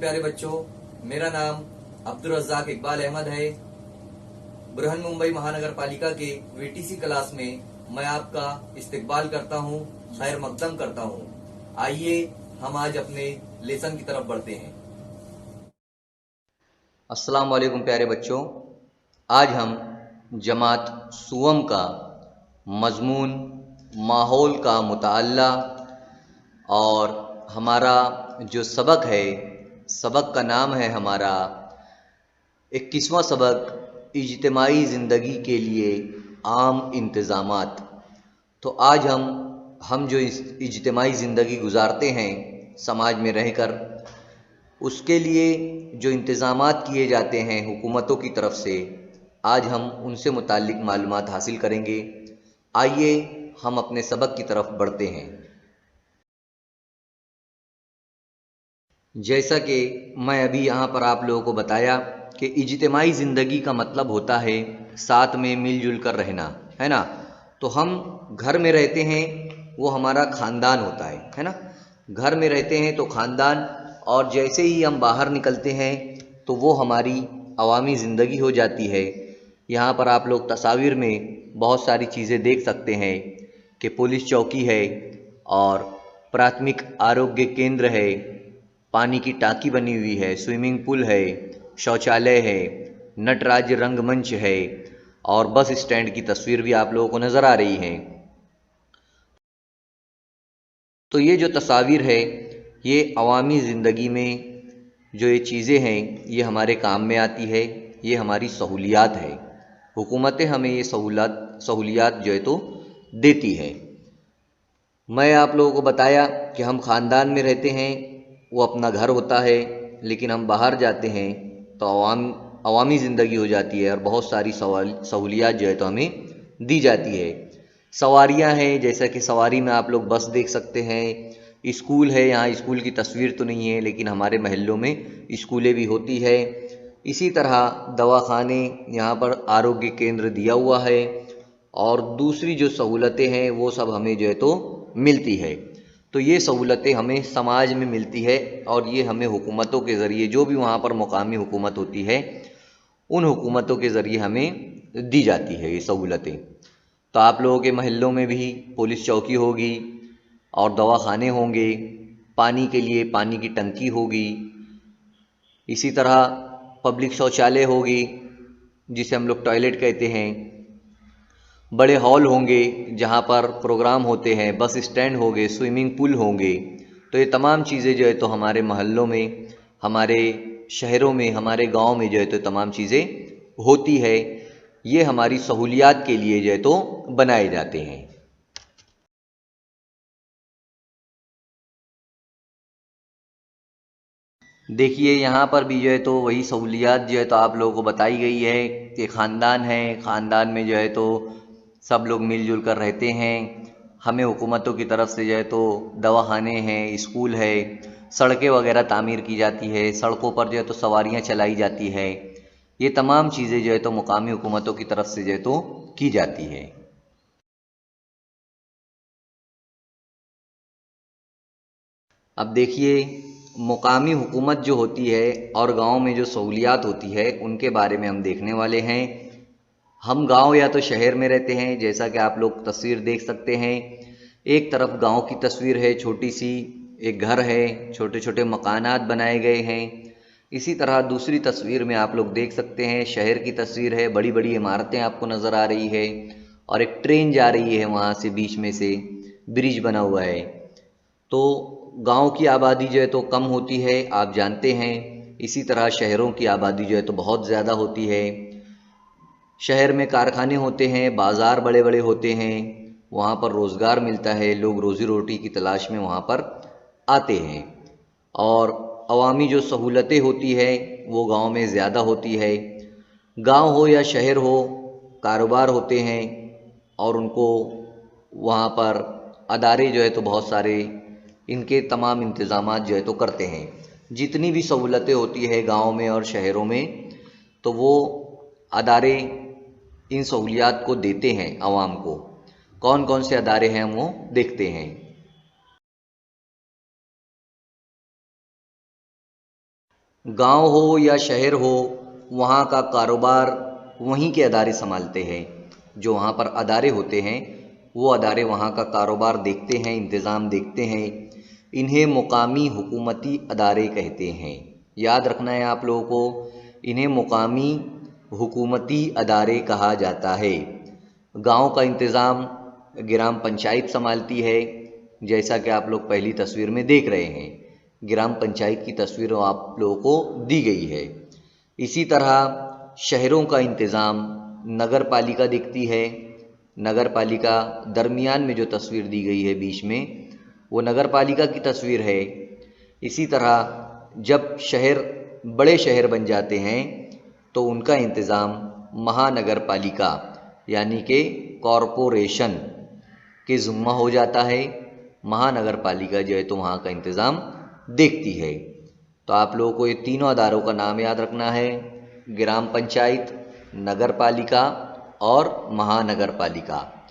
प्यारे बच्चों, मेरा नाम अब्दुल रज़्ज़ाक इकबाल अहमद है। बृहन मुंबई महानगर पालिका के वीटीसी क्लास में मैं आपका इस्तकबाल करता हूं, खैर मकदम करता हूं। आइए हम आज अपने लेसन की तरफ बढ़ते हैं। अस्सलाम वालेकुम प्यारे बच्चों, आज हम जमात सुवम का मज़मून माहौल का मुताल्ला और हमारा जो सबक है, सबक का नाम है हमारा 21वां सबक इज्तिमाई ज़िंदगी के लिए आम इंतज़ामात। तो आज हम जो इज्तिमाई ज़िंदगी गुजारते हैं समाज में रहकर, उसके लिए जो इंतज़ामात किए जाते हैं हुकूमतों की तरफ से, आज हम उनसे मुताल्लिक मालूमात हासिल करेंगे। आइए हम अपने सबक की तरफ बढ़ते हैं। जैसा कि मैं अभी यहाँ पर आप लोगों को बताया कि इज्तिमाई ज़िंदगी का मतलब होता है साथ में मिलजुल कर रहना, है ना। तो हम घर में रहते हैं, वो हमारा ख़ानदान होता है ना। घर में रहते हैं तो ख़ानदान, और जैसे ही हम बाहर निकलते हैं तो वो हमारी अवामी ज़िंदगी हो जाती है। यहाँ पर आप लोग तस्वीर में बहुत सारी चीज़ें देख सकते हैं कि पुलिस चौकी है और प्राथमिक आरोग्य केंद्र है, पानी की टांकी बनी हुई है, स्विमिंग पूल है, शौचालय है, नटराज रंगमंच है और बस स्टैंड की तस्वीर भी आप लोगों को नज़र आ रही है। तो ये जो तस्वीर है, ये अवामी ज़िंदगी में जो ये चीज़ें हैं ये हमारे काम में आती है, ये हमारी सहूलियात है। हुकूमतें हमें ये सहूलियात जो है तो देती है। मैं आप लोगों को बताया कि हम ख़ानदान में रहते हैं, वो अपना घर होता है, लेकिन हम बाहर जाते हैं तो अवामी ज़िंदगी हो जाती है और बहुत सारी सहूलियात जो है तो हमें दी जाती है। सवारियां हैं, जैसा कि सवारी में आप लोग बस देख सकते हैं। स्कूल है, यहाँ स्कूल की तस्वीर तो नहीं है लेकिन हमारे महल्लों में स्कूलें भी होती है। इसी तरह दवाखाने, यहाँ पर आरोग्य केंद्र दिया हुआ है और दूसरी जो सहूलतें हैं वो सब हमें जो है तो मिलती है। तो ये सहूलतें हमें समाज में मिलती है और ये हमें हुकूमतों के ज़रिए, जो भी वहाँ पर मुकामी हुकूमत होती है, उन हुकूमतों के ज़रिए हमें दी जाती है ये सहूलतें। तो आप लोगों के महल्लों में भी पुलिस चौकी होगी और दवाखाने होंगे, पानी के लिए पानी की टंकी होगी, इसी तरह पब्लिक शौचालय होगी जिसे हम लोग टॉयलेट कहते हैं, बड़े हॉल होंगे जहाँ पर प्रोग्राम होते हैं, बस स्टैंड होंगे, स्विमिंग पूल होंगे। तो ये तमाम चीज़ें जो है तो हमारे महल्लों में, हमारे शहरों में, हमारे गांव में जो है तो तमाम चीज़ें होती है। ये हमारी सहूलियात के लिए जो है तो बनाए जाते हैं। देखिए यहाँ पर भी जो है तो वही सहूलियात जो है तो आप लोगों को बताई गई है कि ख़ानदान है, ख़ानदान में जो है तो सब लोग मिलजुल कर रहते हैं। हमें हुकूमतों की तरफ से जो है तो दवाखाने हैं, स्कूल है, सड़कें वगैरह तामीर की जाती है, सड़कों पर जो है तो सवारियाँ चलाई जाती है। ये तमाम चीज़ें जो है तो मुकामी हुकूमतों की तरफ से जो है तो की जाती है। अब देखिए, मुकामी हुकूमत जो होती है और गांव में जो सहूलियात होती है उनके बारे में हम देखने वाले हैं। हम गांव या तो शहर में रहते हैं, जैसा कि आप लोग तस्वीर देख सकते हैं। एक तरफ गांव की तस्वीर है, छोटी सी एक घर है, छोटे छोटे मकानात बनाए गए हैं। इसी तरह दूसरी तस्वीर में आप लोग देख सकते हैं शहर की तस्वीर है, बड़ी बड़ी इमारतें आपको नज़र आ रही है और एक ट्रेन जा रही है, वहाँ से बीच में से ब्रिज बना हुआ है। तो गांव की आबादी जो है तो कम होती है, आप जानते हैं। इसी तरह शहरों की आबादी जो है तो बहुत ज़्यादा होती है। शहर में कारखाने होते हैं, बाज़ार बड़े बड़े होते हैं, वहाँ पर रोज़गार मिलता है, लोग रोज़ी रोटी की तलाश में वहाँ पर आते हैं। और अवामी जो सहूलतें होती है वो गांव में ज़्यादा होती है। गांव हो या शहर हो, कारोबार होते हैं और उनको वहाँ पर अदारे जो है तो बहुत सारे इनके तमाम इंतज़ामात जो है तो करते हैं। जितनी भी सहूलतें होती है गांव में और शहरों में, तो वो अदारे इन सहूलियात को देते हैं आवाम को। कौन कौन से अदारे हैं वो देखते हैं। गांव हो या शहर हो, वहाँ का कारोबार वहीं के अदारे संभालते हैं। जो वहाँ पर अदारे होते हैं वो अदारे वहाँ का कारोबार देखते हैं, इंतज़ाम देखते हैं। इन्हें मुकामी हुकूमती अदारे कहते हैं। याद रखना है आप लोगों को, इन्हें मुकामी हुकूमती अदारे कहा जाता है। गांव का इंतज़ाम ग्राम पंचायत संभालती है, जैसा कि आप लोग पहली तस्वीर में देख रहे हैं। ग्राम पंचायत की तस्वीर आप लोगों को दी गई है। इसी तरह शहरों का इंतज़ाम नगर पालिका देखती है। नगर पालिका दरमियान में जो तस्वीर दी गई है बीच में, वो नगर पालिका की तस्वीर है। इसी तरह जब शहर बड़े शहर बन जाते हैं तो उनका इंतज़ाम महानगर पालिका यानी कि कॉरपोरेशन के ज़िम्मा हो जाता है। महानगर पालिका जो है तो वहाँ का इंतज़ाम देखती है। तो आप लोगों को ये तीनों अदारों का नाम याद रखना है, ग्राम पंचायत, नगर पालिका और महानगर पालिका।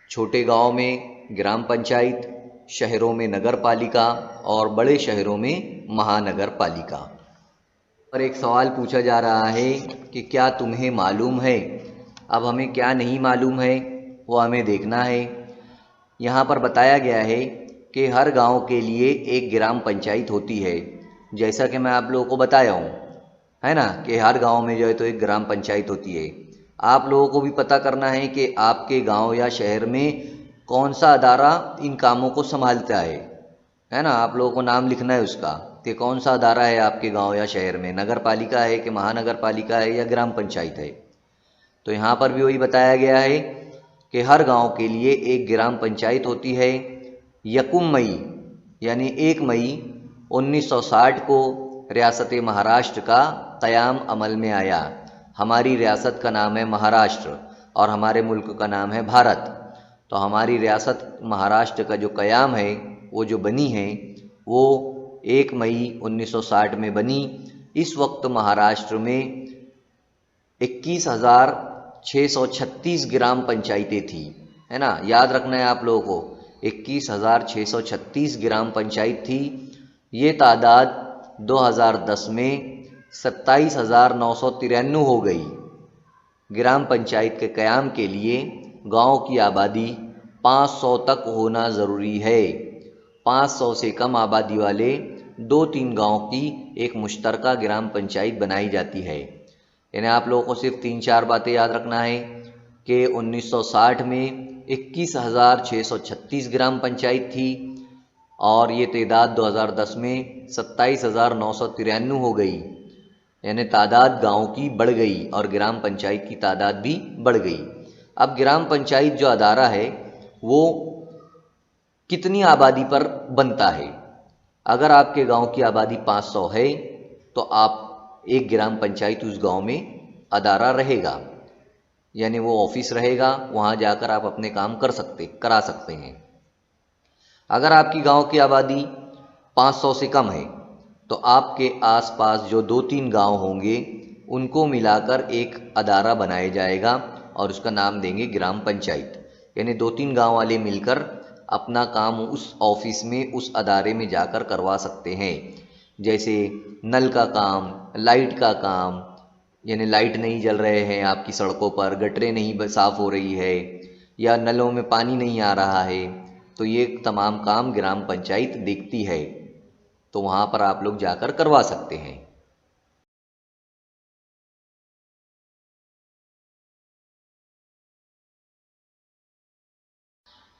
छोटे गांव में ग्राम पंचायत, शहरों में नगर पालिका और बड़े शहरों में महानगर पालिका। और एक सवाल पूछा जा रहा है कि क्या तुम्हें मालूम है। अब हमें क्या नहीं मालूम है वो हमें देखना है। यहाँ पर बताया गया है कि हर गांव के लिए एक ग्राम पंचायत होती है, जैसा कि मैं आप लोगों को बताया हूँ, है ना, कि हर गांव में जो है तो एक ग्राम पंचायत होती है। आप लोगों को भी पता करना है कि आपके गांव या शहर में कौन सा अदारा इन कामों को संभालता है ना। आप लोगों को नाम लिखना है उसका कि कौन सा अदारा है आपके गांव या शहर में, नगर पालिका है कि महानगर पालिका है या ग्राम पंचायत है। तो यहाँ पर भी वही बताया गया है कि हर गांव के लिए एक ग्राम पंचायत होती है। यकुम मई यानी 1 मई 1960 को रियासत महाराष्ट्र का क़याम अमल में आया। हमारी रियासत का नाम है महाराष्ट्र और हमारे मुल्क का नाम है भारत। तो हमारी रियासत महाराष्ट्र का जो क़याम है, वो जो बनी है, वो 1 मई 1960 में बनी। इस वक्त महाराष्ट्र में 21,636 ग्राम पंचायतें थी, है ना। याद रखना है आप लोगों को, 21,636 ग्राम पंचायत थी। ये तादाद 2010 में 27,993 हो गई। ग्राम पंचायत के क़याम के लिए गांव की आबादी 500 तक होना ज़रूरी है। 500 से कम आबादी वाले 2-3 गांव की एक मुश्तरका ग्राम पंचायत बनाई जाती है। यानी आप लोगों को सिर्फ 3-4 बातें याद रखना है कि 1960 में 21,636 ग्राम पंचायत थी और ये तादाद 2010 में 27,993 हो गई। यानी तादाद गांव की बढ़ गई और ग्राम पंचायत की तादाद भी बढ़ गई। अब ग्राम पंचायत जो अदारा है वो कितनी आबादी पर बनता है। अगर आपके गांव की आबादी 500 है तो आप एक ग्राम पंचायत उस गांव में अदारा रहेगा, यानी वो ऑफिस रहेगा, वहाँ जाकर आप अपने काम करा सकते हैं। अगर आपकी गांव की आबादी 500 से कम है तो आपके आसपास जो 2-3 गांव होंगे उनको मिलाकर एक अदारा बनाया जाएगा और उसका नाम देंगे ग्राम पंचायत। यानी 2-3 गांव वाले मिलकर अपना काम उस ऑफिस में, उस अदारे में जाकर करवा सकते हैं। जैसे नल का काम, लाइट का काम, यानी लाइट नहीं जल रहे हैं आपकी सड़कों पर, गटरें नहीं साफ़ हो रही है या नलों में पानी नहीं आ रहा है, तो ये तमाम काम ग्राम पंचायत देखती है। तो वहाँ पर आप लोग जाकर करवा सकते हैं।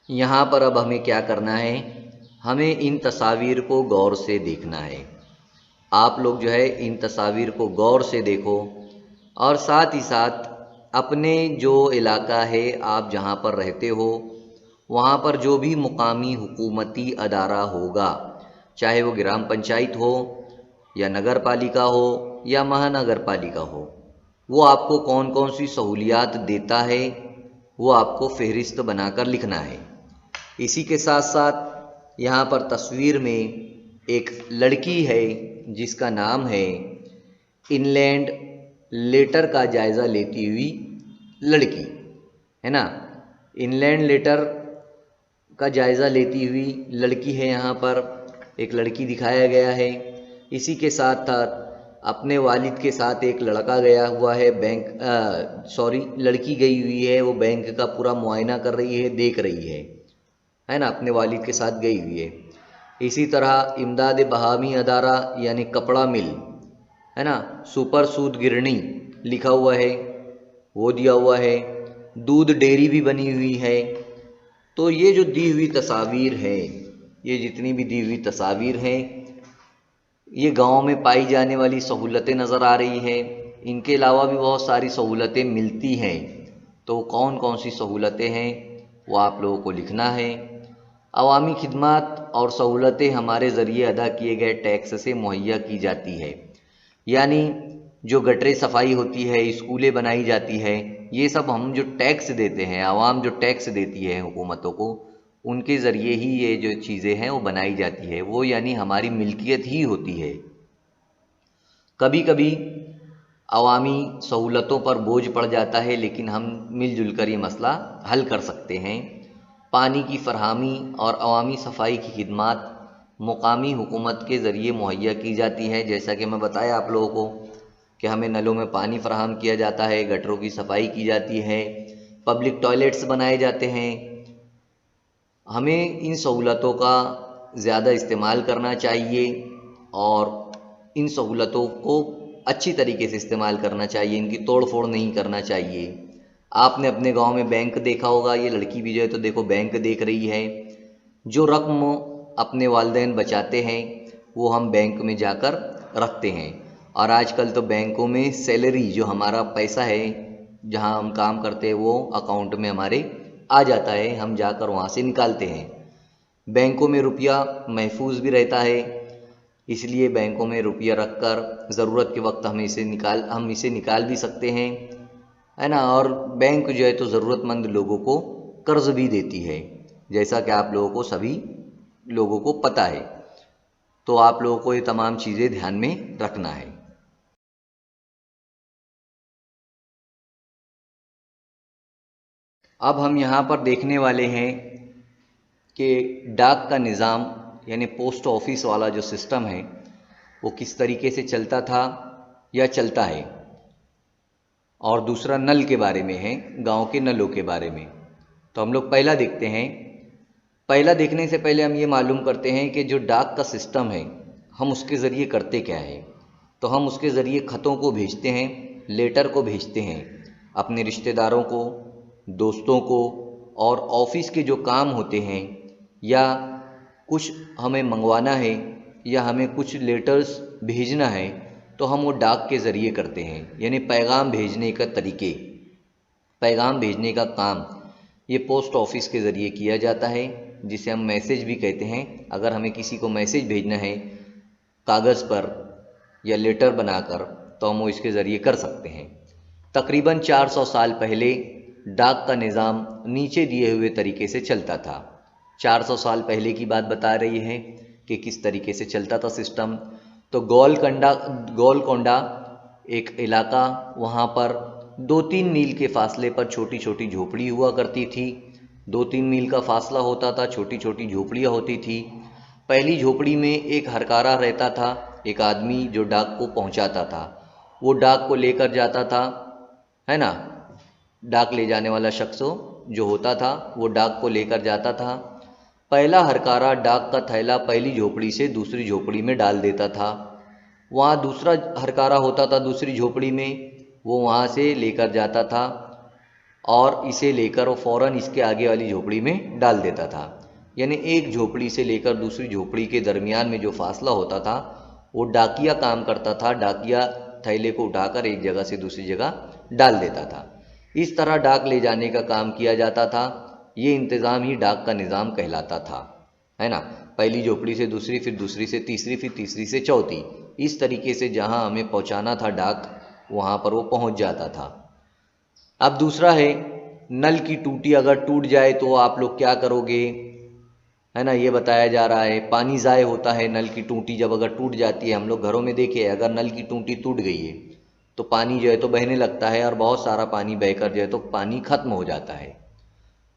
यहाँ पर अब हमें क्या करना है, हमें इन तस्वीर को गौर से देखना है। आप लोग जो है इन तस्वीर को गौर से देखो और साथ ही साथ अपने जो इलाका है, आप जहाँ पर रहते हो, वहाँ पर जो भी मुकामी हुकूमती अदारा होगा, चाहे वो ग्राम पंचायत हो या नगर पालिका हो या महानगर पालिका हो, वो आपको कौन कौन सी सहूलियात देता है वो आपको फहरिस्त बनाकर लिखना है। इसी के साथ साथ यहाँ पर तस्वीर में एक लड़की है जिसका नाम है इनलैंड लेटर का जायज़ा लेती हुई लड़की, है ना। इनलैंड लेटर का जायज़ा लेती हुई लड़की है, यहाँ पर एक लड़की दिखाया गया है। इसी के साथ साथ अपने वालिद के साथ एक लड़का गया हुआ है लड़की गई हुई है, वो बैंक का पूरा मुआयना कर रही है, देख रही है ना, अपने वालिद के साथ गई हुई है। इसी तरह इमदाद बहामी अदारा यानी कपड़ा मिल है ना, सुपर सूद गिरनी लिखा हुआ है, वो दिया हुआ है। दूध डेयरी भी बनी हुई है। तो ये जो दी हुई तस्वीर है, ये जितनी भी दी हुई तस्वीर हैं, ये गांव में पाई जाने वाली सहूलतें नज़र आ रही है। इनके अलावा भी बहुत सारी सहूलतें मिलती हैं। तो कौन कौन सी सहूलतें हैं वो आप लोगों को लिखना है। अवामी खिदमात और सहूलतें हमारे ज़रिए अदा किए गए टैक्स से मुहैया की जाती है। यानी जो गटरें सफाई होती है, स्कूलें बनाई जाती है, ये सब हम जो टैक्स देते हैं, आवाम जो टैक्स देती है हुकूमतों को, उनके ज़रिए ही ये जो चीज़ें हैं वो बनाई जाती है। वो यानी हमारी मिल्कियत ही होती है। कभी कभी अवामी सहूलतों पर बोझ पड़ जाता है, लेकिन हम मिलजुल कर ये मसला हल कर सकते हैं। पानी की फरहमी और अवामी सफाई की खिदमात मुकामी हुकूमत के ज़रिए मुहैया की जाती है। जैसा कि मैं बताया आप लोगों को कि हमें नलों में पानी फराहम किया जाता है, गटरों की सफाई की जाती है, पब्लिक टॉयलेट्स बनाए जाते हैं। हमें इन सहूलतों का ज़्यादा इस्तेमाल करना चाहिए और इन सहूलतों को अच्छी तरीके से इस्तेमाल करना चाहिए, इनकी तोड़ फोड़ नहीं करना चाहिए। आपने अपने गांव में बैंक देखा होगा, ये लड़की भी जो है तो देखो बैंक देख रही है। जो रकम अपने वालिदैन बचाते हैं वो हम बैंक में जाकर रखते हैं। और आजकल तो बैंकों में सैलरी, जो हमारा पैसा है जहां हम काम करते हैं, वो अकाउंट में हमारे आ जाता है, हम जाकर वहां से निकालते हैं। बैंकों में रुपया महफूज भी रहता है, इसलिए बैंकों में रुपया रखकर ज़रूरत के वक्त हम इसे निकाल भी सकते हैं, है ना। और बैंक जो है तो ज़रूरतमंद लोगों को कर्ज भी देती है, जैसा कि आप लोगों को सभी लोगों को पता है। तो आप लोगों को ये तमाम चीज़ें ध्यान में रखना है। अब हम यहाँ पर देखने वाले हैं कि डाक का निज़ाम यानी पोस्ट ऑफिस वाला जो सिस्टम है वो किस तरीके से चलता था या चलता है। और दूसरा नल के बारे में है, गांव के नलों के बारे में। तो हम लोग पहला देखते हैं। पहला देखने से पहले हम ये मालूम करते हैं कि जो डाक का सिस्टम है हम उसके ज़रिए करते क्या है। तो हम उसके ज़रिए ख़तों को भेजते हैं, लेटर को भेजते हैं अपने रिश्तेदारों को, दोस्तों को, और ऑफिस के जो काम होते हैं या कुछ हमें मंगवाना है या हमें कुछ लेटर्स भेजना है तो हम वो डाक के ज़रिए करते हैं। यानी पैगाम भेजने का तरीके, पैगाम भेजने का काम ये पोस्ट ऑफिस के ज़रिए किया जाता है, जिसे हम मैसेज भी कहते हैं। अगर हमें किसी को मैसेज भेजना है कागज़ पर या लेटर बनाकर तो हम वो इसके ज़रिए कर सकते हैं। तकरीबन 400 साल पहले डाक का निज़ाम नीचे दिए हुए तरीके से चलता था। 400 साल पहले की बात बता रही है कि किस तरीके से चलता था सिस्टम। तो गोलकोंडा एक इलाका, वहाँ पर 2-3 मील के फासले पर छोटी छोटी झोपड़ी हुआ करती थी। 2-3 मील का फासला होता था, छोटी छोटी झोपड़ियाँ होती थी। पहली झोपड़ी में एक हरकारा रहता था, एक आदमी जो डाक को पहुंचाता था। वो डाक को लेकर जाता था, है ना। डाक ले जाने वाला शख्स जो होता था वो डाक को लेकर जाता था। पहला हरकारा डाक का थैला पहली झोपड़ी से दूसरी झोपड़ी में डाल देता था। वहाँ दूसरा हरकारा होता था दूसरी झोपड़ी में, वो वहाँ से लेकर जाता था और इसे लेकर वो फ़ौरन इसके आगे वाली झोपड़ी में डाल देता था। यानी एक झोपड़ी से लेकर दूसरी झोपड़ी के दरमियान में जो फासला होता था वो डाकिया काम करता था। डाकिया थैले को उठाकर एक जगह से दूसरी जगह डाल देता था। इस तरह डाक ले जाने का काम किया जाता था। ये इंतज़ाम ही डाक का निज़ाम कहलाता था, है ना। पहली झोपड़ी से दूसरी, फिर दूसरी से तीसरी, फिर तीसरी से चौथी, इस तरीके से जहाँ हमें पहुँचाना था डाक वहाँ पर वो पहुँच जाता था। अब दूसरा है, नल की टूटी अगर टूट जाए तो आप लोग क्या करोगे, है ना। ये बताया जा रहा है। पानी ज़ाय होता है नल की टूटी जब अगर टूट जाती है। हम लोग घरों में देखे, अगर नल की टूटी टूट गई है तो पानी जो है तो बहने लगता है और बहुत सारा पानी बहकर जो है तो पानी ख़त्म हो जाता है।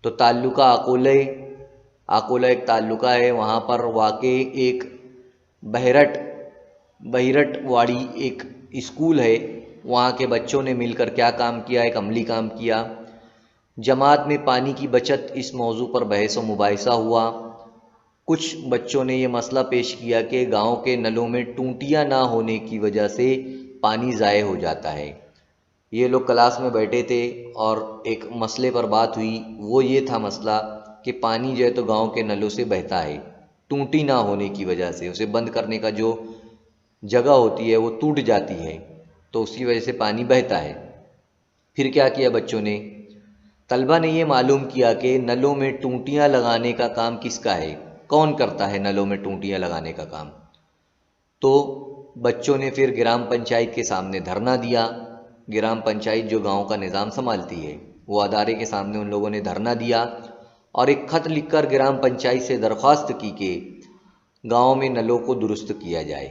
तो ताल्लुका अकोला एक ताल्लुका है, वहाँ पर वाक़ई एक बहरट बहिरटवाड़ी एक स्कूल है, वहाँ के बच्चों ने मिलकर क्या काम किया, एक अमली काम किया। जमात में पानी की बचत इस मौजू पर बहस व मुबाहिसा हुआ। कुछ बच्चों ने ये मसला पेश किया कि गांव के नलों में टूटियाँ ना होने की वजह से पानी ज़ाय हो जाता है। ये लोग क्लास में बैठे थे और एक मसले पर बात हुई, वो ये था मसला कि पानी जो है तो गांव के नलों से बहता है, टूटी ना होने की वजह से उसे बंद करने का जो जगह होती है वो टूट जाती है, तो उसकी वजह से पानी बहता है। फिर क्या किया बच्चों ने, तलबा ने ये मालूम किया कि नलों में टूटियाँ लगाने का काम किसका है, कौन करता है नलों में टूटियाँ लगाने का काम। तो बच्चों ने फिर ग्राम पंचायत के सामने धरना दिया। ग्राम पंचायत जो गांव का निज़ाम संभालती है, वो अदारे के सामने उन लोगों ने धरना दिया और एक ख़त लिखकर ग्राम पंचायत से दरख्वास्त की कि गांव में नलों को दुरुस्त किया जाए।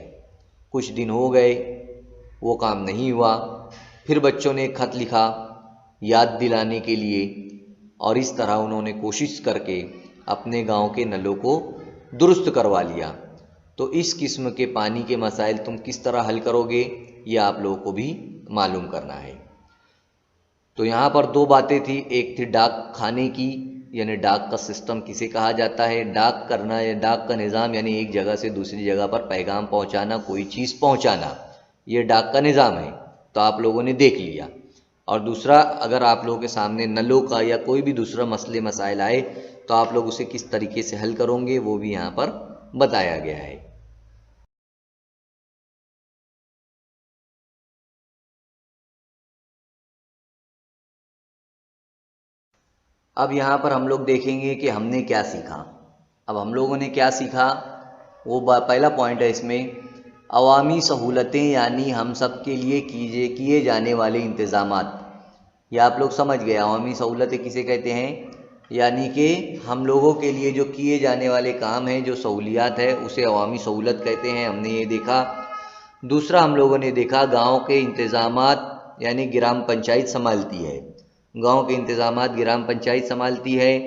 कुछ दिन हो गए, वो काम नहीं हुआ। फिर बच्चों ने एक ख़त लिखा याद दिलाने के लिए, और इस तरह उन्होंने कोशिश करके अपने गांव के नलों को दुरुस्त करवा लिया। तो इस किस्म के पानी के मसाइल तुम किस तरह हल करोगे, ये आप लोगों को भी मालूम करना है। तो यहाँ पर दो बातें थी, एक थी डाक खाने की, यानी डाक का सिस्टम किसे कहा जाता है, डाक करना या डाक का निज़ाम, यानी एक जगह से दूसरी जगह पर पैगाम पहुँचाना, कोई चीज़ पहुँचाना, ये डाक का निज़ाम है। तो आप लोगों ने देख लिया। और दूसरा, अगर आप लोगों के सामने नलों का या कोई भी दूसरा मसले मसाइल आए तो आप लोग उसे किस तरीके से हल करोगे, वो भी यहाँ पर बताया गया है। अब यहाँ पर हम लोग देखेंगे कि हमने क्या सीखा। अब हम लोगों ने क्या सीखा, वो पहला पॉइंट है इसमें, अवामी सहूलतें यानी हम सब के लिए किए जाने वाले इंतज़ामात। ये आप लोग समझ गए, अवामी सहूलतें किसे कहते हैं, यानी कि हम लोगों के लिए जो किए जाने वाले काम हैं, जो सहूलियात है, उसे अवामी सहूलत कहते हैं। हमने ये देखा। दूसरा हम लोगों ने देखा गांव के इंतज़ामात यानी ग्राम पंचायत संभालती है, गांव के इंतज़ामात ग्राम पंचायत संभालती है।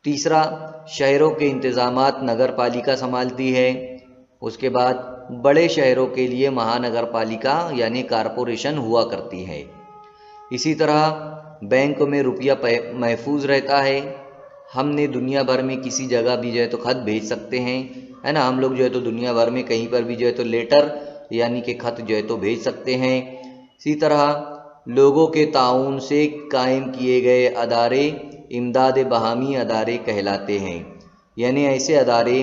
तीसरा, शहरों के इंतज़ामात नगर पालिका संभालती है। उसके बाद बड़े शहरों के लिए महानगर पालिका यानी कारपोरेशन हुआ करती है। इसी तरह बैंक में रुपया महफूज रहता है। हमने दुनिया भर में किसी जगह भी जो है तो खत भेज सकते हैं, है ना। हम लोग जो है तो दुनिया भर में कहीं पर भी जो है तो लेटर यानी कि खत जो है तो भेज सकते हैं। इसी तरह लोगों के ताउन से कायम किए गए अदारे इमदाद बहामी अदारे कहलाते हैं, यानी ऐसे अदारे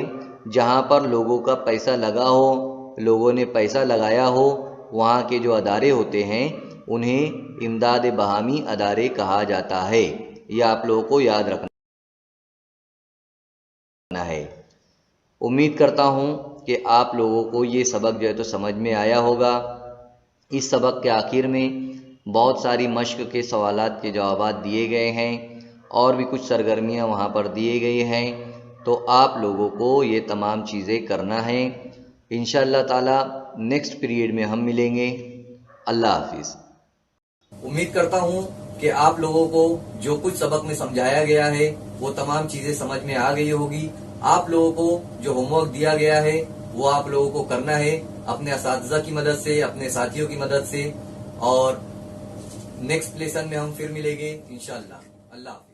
जहाँ पर लोगों का पैसा लगा हो, लोगों ने पैसा लगाया हो, वहाँ के जो अदारे होते हैं उन्हें इमदाद बहामी अदारे कहा जाता है। यह आप लोगों को याद रखना है। उम्मीद करता हूँ कि आप लोगों को ये सबक जो है तो समझ में आया होगा। इस सबक के आखिर में बहुत सारी मश्क के सवालात के जवाबात दिए गए हैं और भी कुछ सरगर्मियाँ वहाँ पर दिए गए हैं। तो आप लोगों को ये तमाम चीज़ें करना है। इंशाअल्लाह ताला नेक्स्ट पीरियड में हम मिलेंगे। अल्लाह हाफिज़। उम्मीद करता हूँ कि आप लोगों को जो कुछ सबक में समझाया गया है वो तमाम चीजें समझ में आ गई होगी। आप लोगों को जो होमवर्क दिया गया है वो आप लोगों को करना है अपने असातिज़ा की मदद से, अपने साथियों की मदद से। और नेक्स्ट लेसन में हम फिर मिलेंगे इंशाअल्लाह। अल्लाह हाफिज़।